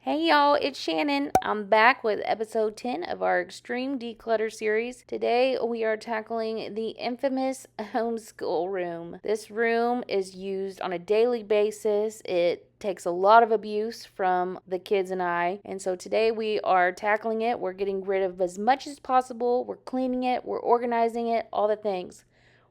Hey y'all, it's Shannon. I'm back with episode 10 of our Extreme Declutter series. Today we are tackling the infamous homeschool room. This room is used on a daily basis. It takes a lot of abuse from the kids and I. And so today we are tackling it. We're getting rid of as much as possible. We're cleaning it. We're organizing it. All the things.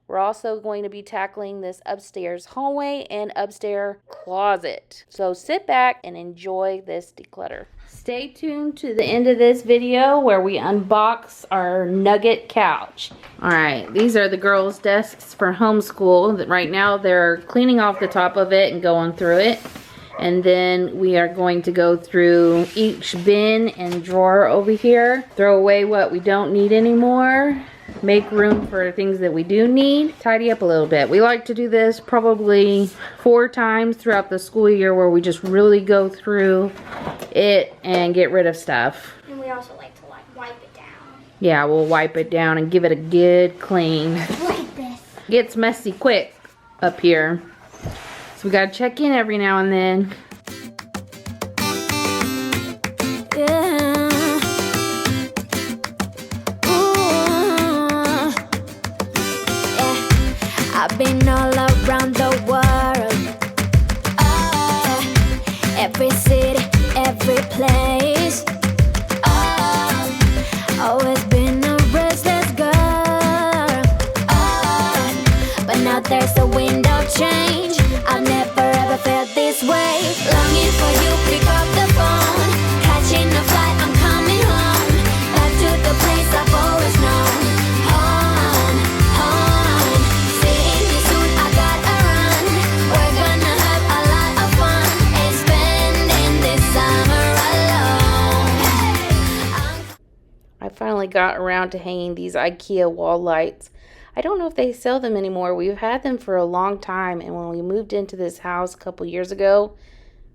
We're also going to be tackling this upstairs hallway and upstairs closet. So sit back and enjoy this declutter. Stay tuned to the end of this video where we unbox our Nugget couch. Alright, these are the girls' desks for homeschool. Right now they're cleaning off the top of it and going through it. And then we are going to go through each bin and drawer over here. Throw away what we don't need anymore. Make room for things that we do need. Tidy up a little bit. We like to do this probably 4 times throughout the school year where we just really go through it and get rid of stuff. And we also like to wipe it down. Yeah, we'll wipe it down and give it a good clean. Like this. Gets messy quick up here. So we gotta check in every now and then. I've been all around the world, every city, every place, always been a restless girl, but now there's a wind of change. I've never ever felt this way, longing for you, pick up the phone, catching a flight, I'm coming home, back to the place I've always known. Finally got around to hanging these IKEA wall lights. I don't know if they sell them anymore. We've had them for a long time, and when we moved into this house a couple years ago,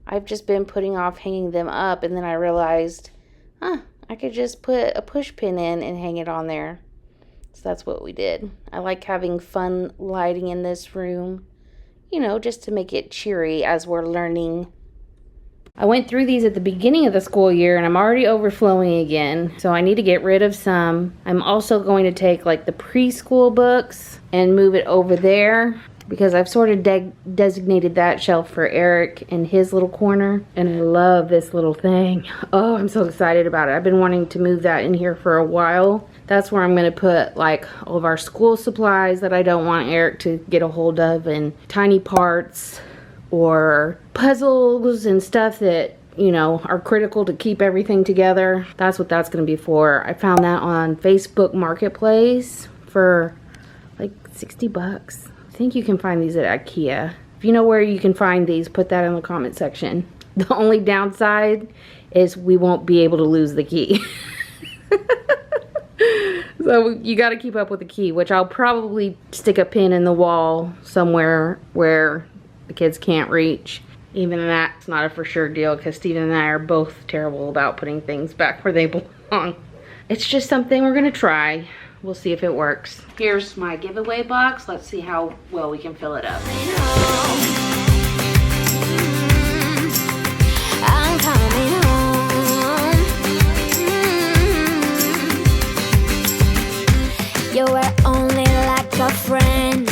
I've just been putting off hanging them up, and then I realized, I could just put a push pin in and hang it on there. So that's what we did. I like having fun lighting in this room, you know, just to make it cheery as we're learning. I went through these at the beginning of the school year and I'm already overflowing again. So I need to get rid of some. I'm also going to take like the preschool books and move it over there because I've sort of designated that shelf for Eric in his little corner. And I love this little thing. Oh, I'm so excited about it. I've been wanting to move that in here for a while. That's where I'm going to put like all of our school supplies that I don't want Eric to get a hold of, and tiny parts or puzzles and stuff that, you know, are critical to keep everything together. That's what that's going to be for. I found that on Facebook Marketplace for like 60 bucks. I think you can find these at IKEA. If you know where you can find these, put that in the comment section. The only downside is we won't be able to lose the key. So you got to keep up with the key, which I'll probably stick a pin in the wall somewhere where the kids can't reach. Even that's not a for sure deal because Steven and I are both terrible about putting things back where they belong. It's just something we're gonna try. We'll see if it works. Here's my giveaway box. Let's see how well we can fill it up. I'm coming home. You were only like a friend.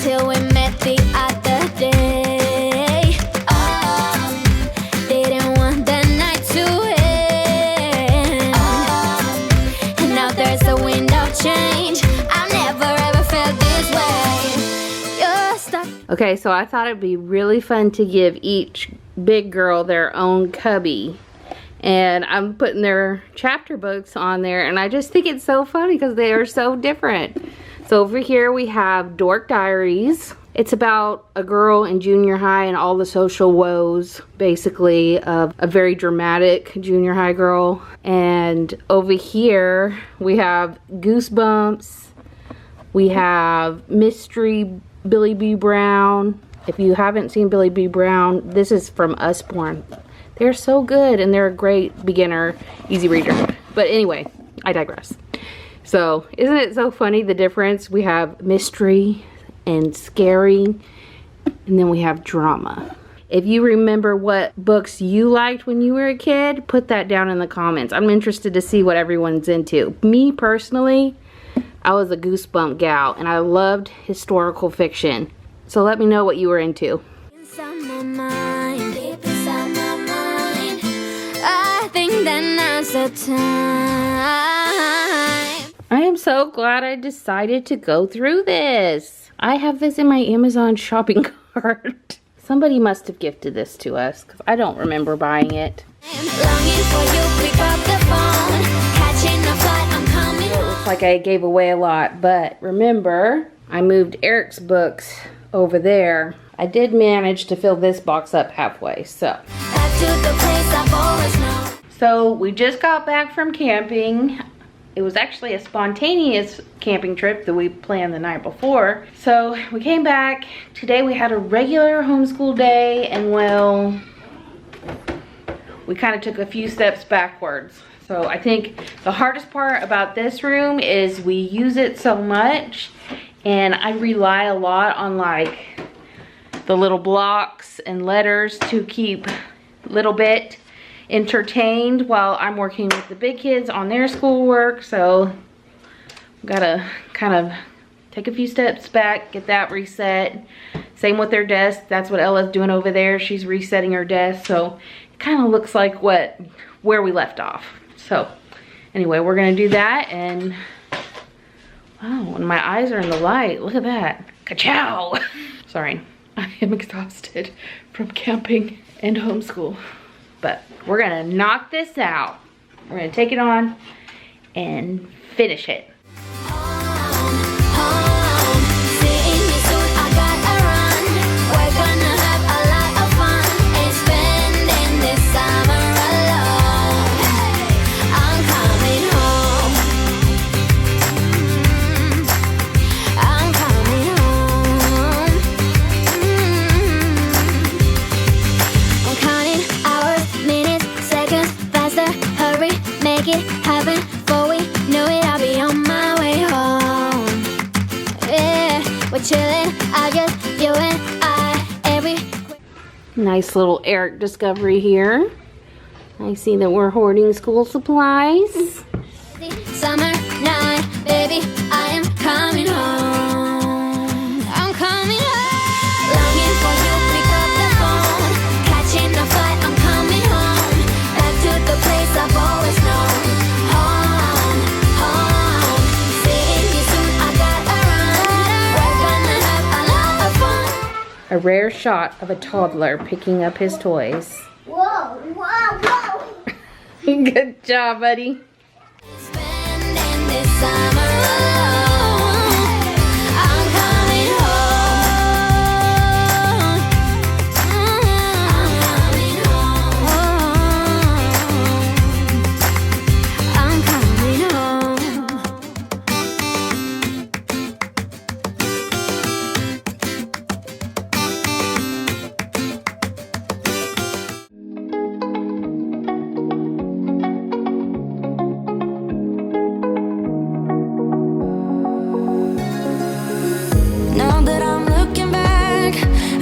Till we met the other day. Didn't want the night to end. And now there's a wind of change. I've never ever felt this way. You're stuck. Okay, so I thought it'd be really fun to give each big girl their own cubby. And I'm putting their chapter books on there, and I just think it's so funny because they are so different. So over here we have Dork Diaries. It's about a girl in junior high and all the social woes, basically, of a very dramatic junior high girl. And over here we have Goosebumps. We have Mystery Billy B. Brown. If you haven't seen Billy B. Brown, this is from Usborne. They're so good, and they're a great beginner, easy reader. But anyway, I digress. So, isn't it so funny the difference? We have mystery and scary, and then we have drama. If you remember what books you liked when you were a kid, put that down in the comments. I'm interested to see what everyone's into. Me personally, I was a Goosebump gal and I loved historical fiction. So let me know what you were into. Inside my mind, deep inside my mind, I think that now's the time. I am so glad I decided to go through this. I have this in my Amazon shopping cart. Somebody must have gifted this to us because I don't remember buying it. I'm longing for you, pick up the phone, catching a flight, I'm coming It looks like I gave away a lot, but remember, I moved Eric's books over there. I did manage to fill this box up halfway, so. back to the place I've always known. So we just got back from camping. It was actually a spontaneous camping trip that we planned the night before. So we came back. Today we had a regular homeschool day, and well, we kind of took a few steps backwards. So I think the hardest part about this room is we use it so much, and I rely a lot on like the little blocks and letters to keep little bit entertained while I'm working with the big kids on their schoolwork. So gotta kind of take a few steps back, get that reset. Same with their desk. That's what Ella's doing over there. She's resetting her desk, so it kind of looks like where we left off. So anyway, we're gonna do that. And wow, and my eyes are in the light. Look at that. Ka-chow. Sorry, I am exhausted from camping and homeschool. But we're gonna knock this out. We're gonna take it on and finish it. Nice little Eric discovery here. I see that we're hoarding school supplies. Summer night, baby, I am coming home. I'm coming home. Longing for you, pick up the phone, catching a flight, I'm coming home. Back to the place I've always known. Home, home. Seeing you soon, I gotta run. We're gonna have a lot of fun. A rare shot of a toddler picking up his toys. Whoa, whoa, whoa. Good job, buddy. Spending this summer alone. I'm coming home. I'm coming home. I'm coming home. Now that I'm looking back,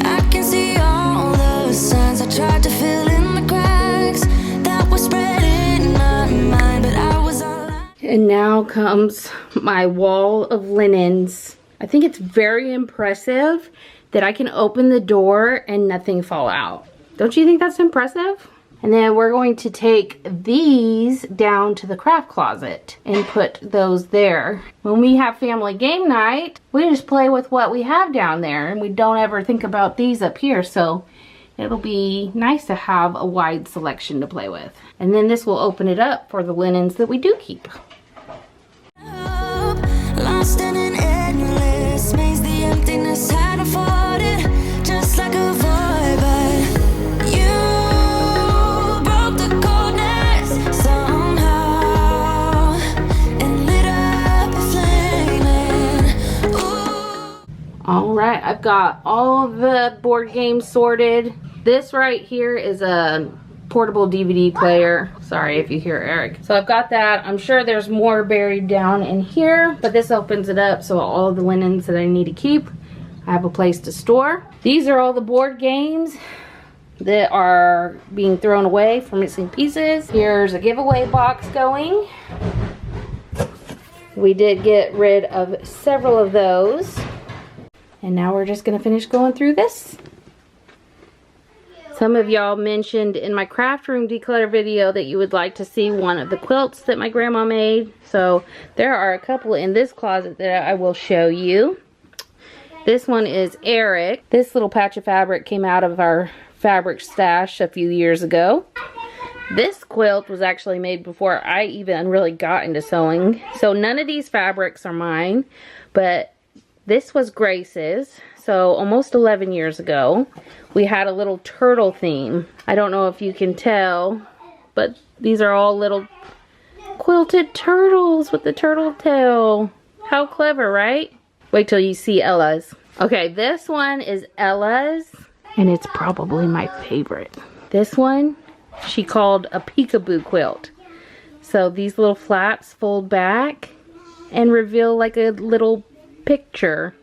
I can see all the signs I tried to fill in the cracks that were spread in my mind, but I was all. And now comes my wall of linens. I think it's very impressive that I can open the door and nothing fall out. Don't you think that's impressive? And then we're going to take these down to the craft closet and put those there. When we have family game night, we just play with what we have down there, and we don't ever think about these up here. So it'll be nice to have a wide selection to play with. And then this will open it up for the linens that we do keep. Lost in an endless maze, the emptiness had afforded just like a void, but you broke the coldness somehow and lit up a flame. All right, I've got all the board games sorted. This right here is a portable DVD player. Sorry if you hear Eric. So I've got that. I'm sure there's more buried down in here, but this opens it up so all the linens that I need to keep, I have a place to store. These are all the board games. that are being thrown away for missing pieces. Here's a giveaway box going. We did get rid of several of those. And now we're just gonna finish going through this. Some of y'all mentioned in my craft room declutter video that you would like to see one of the quilts that my grandma made. So there are a couple in this closet that I will show you. This one is Eric. This little patch of fabric came out of our fabric stash a few years ago. This quilt was actually made before I even really got into sewing. So none of these fabrics are mine, but this was Grace's. So almost 11 years ago, we had a little turtle theme. I don't know if you can tell, but these are all little quilted turtles with the turtle tail. How clever, right? Wait till you see Ella's. Okay, this one is Ella's, and it's probably my favorite. This one, she called a peekaboo quilt. So these little flaps fold back and reveal like a little picture.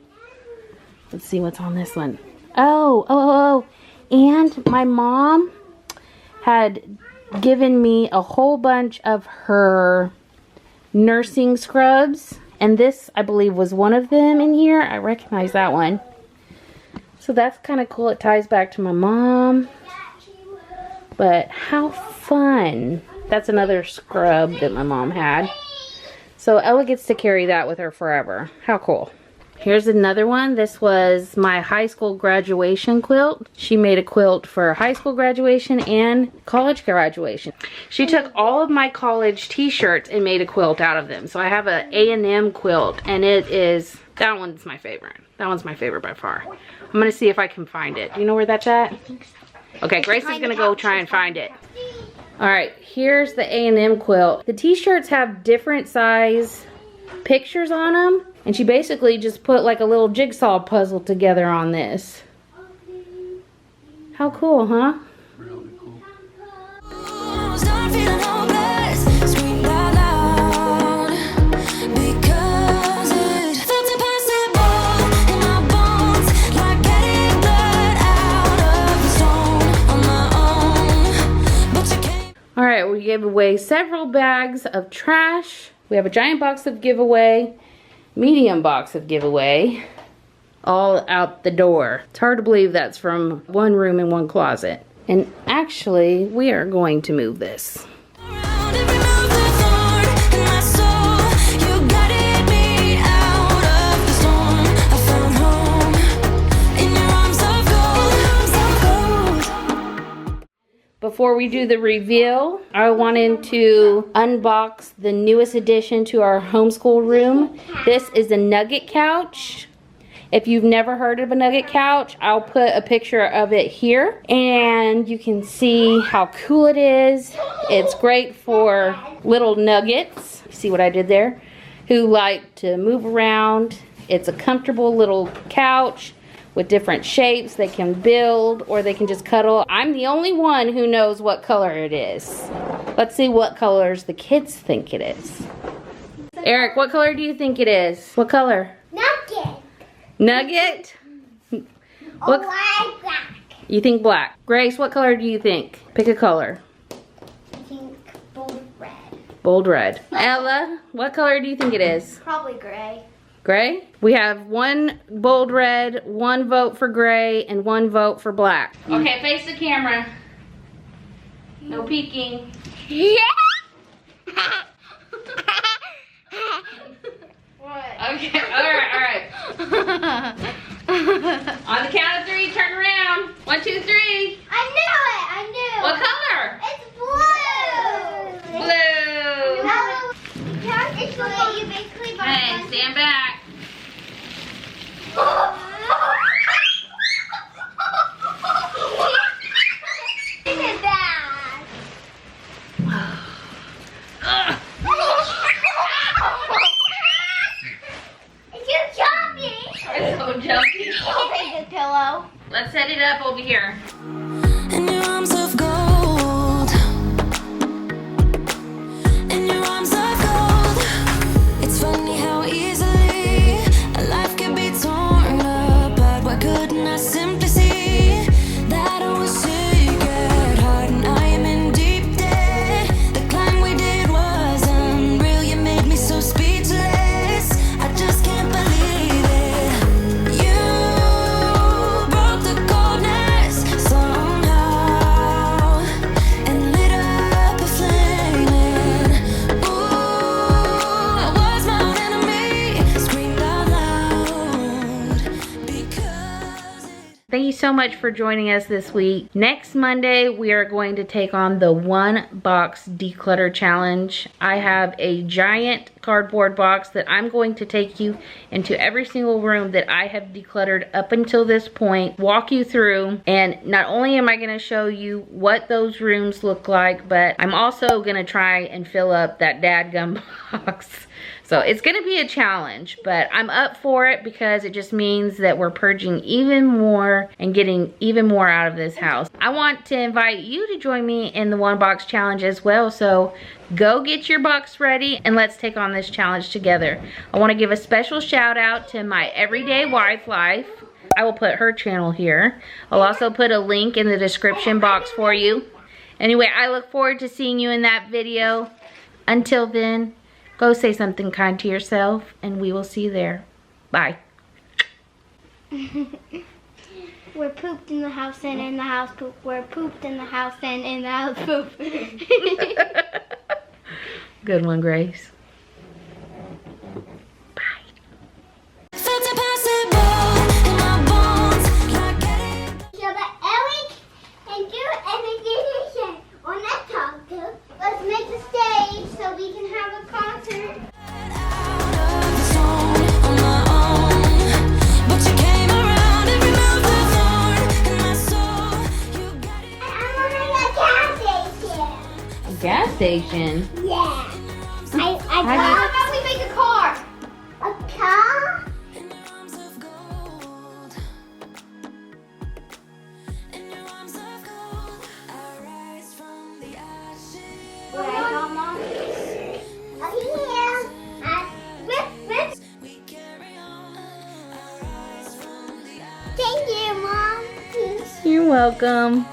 Let's see what's on this one. Oh. And my mom had given me a whole bunch of her nursing scrubs. And this, I believe, was one of them in here. I recognize that one. So that's kind of cool. It ties back to my mom. But how fun. That's another scrub that my mom had. So Ella gets to carry that with her forever. How cool. Here's another one. This was my high school graduation quilt. She made a quilt for high school graduation and college graduation. She took all of my college t-shirts and made a quilt out of them. So I have an A&M quilt, and it is, that one's my favorite. That one's my favorite by far. I'm gonna see if I can find it. Do you know where that's at? Okay, Grace is gonna go try and find it. All right, here's the A&M quilt. The t-shirts have different size pictures on them. And she basically just put like a little jigsaw puzzle together on this. How cool, huh? Really cool. All right, we gave away several bags of trash. We have a giant box of giveaway. Medium box of giveaway, all out the door. It's hard to believe that's from one room and one closet. And actually, we are going to move this. Before we do the reveal, I wanted to unbox the newest addition to our homeschool room. This is a Nugget couch. If you've never heard of a Nugget couch, I'll put a picture of it here. And you can see how cool it is. It's great for little nuggets. See what I did there? Who like to move around. It's a comfortable little couch with different shapes. They can build or they can just cuddle. I'm the only one who knows what color it is. Let's see what colors the kids think it is. Eric, what color do you think it is? What color? Nugget. Nugget? What? Oh, black. You think black. Grace, what color do you think? Pick a color. I think bold red. Bold red. Ella, what color do you think it is? Probably gray. Gray? We have one bold red, one vote for gray, and one vote for black. Okay, face the camera. No peeking. Yeah. What? Okay, alright. On the count of 3, turn around. 1, 2, 3. I knew. What color? It's blue. Blue. It's blue. You basically Hey, stand back. Isn't bad. It's too jumpy. It's so jumpy. I'll take a pillow. Let's set it up over here. In your arms of gold. In your arms of gold. It's funny how easily a life can be torn apart. Why couldn't I simply see that I was safe? so much for joining us this week. Next Monday, we are going to take on the 1-box declutter challenge. I have a giant cardboard box that I'm going to take you into every single room that I have decluttered up until this point, walk you through, and not only am I going to show you what those rooms look like, but I'm also going to try and fill up that dadgum box. So it's gonna be a challenge, but I'm up for it because it just means that we're purging even more and getting even more out of this house. I want to invite you to join me in the 1-box challenge as well, so go get your box ready and let's take on this challenge together. I wanna give a special shout out to my everyday wife life. I will put her channel here. I'll also put a link in the description box for you. Anyway, I look forward to seeing you in that video. Until then, go say something kind to yourself, and we will see you there. Bye. We're pooped in the house and in the house poop. We're pooped in the house and in the house poop. Good one, Grace. Felt impossible in my bones, like getting So that Eric and do everything on that talker. Let's make the stage so we can have a concert. out of the zone on my own. But you came around and removed the thorn in my soul. You got it. I'm on a gas station. A gas station? Yeah. How about we make a car? A car? In your arms of gold. In your arms of gold. I rise from the ashes. What I got, Mom? Here. Whip. We carry on. I rise from the ashes. Thank you, Mom. You're welcome.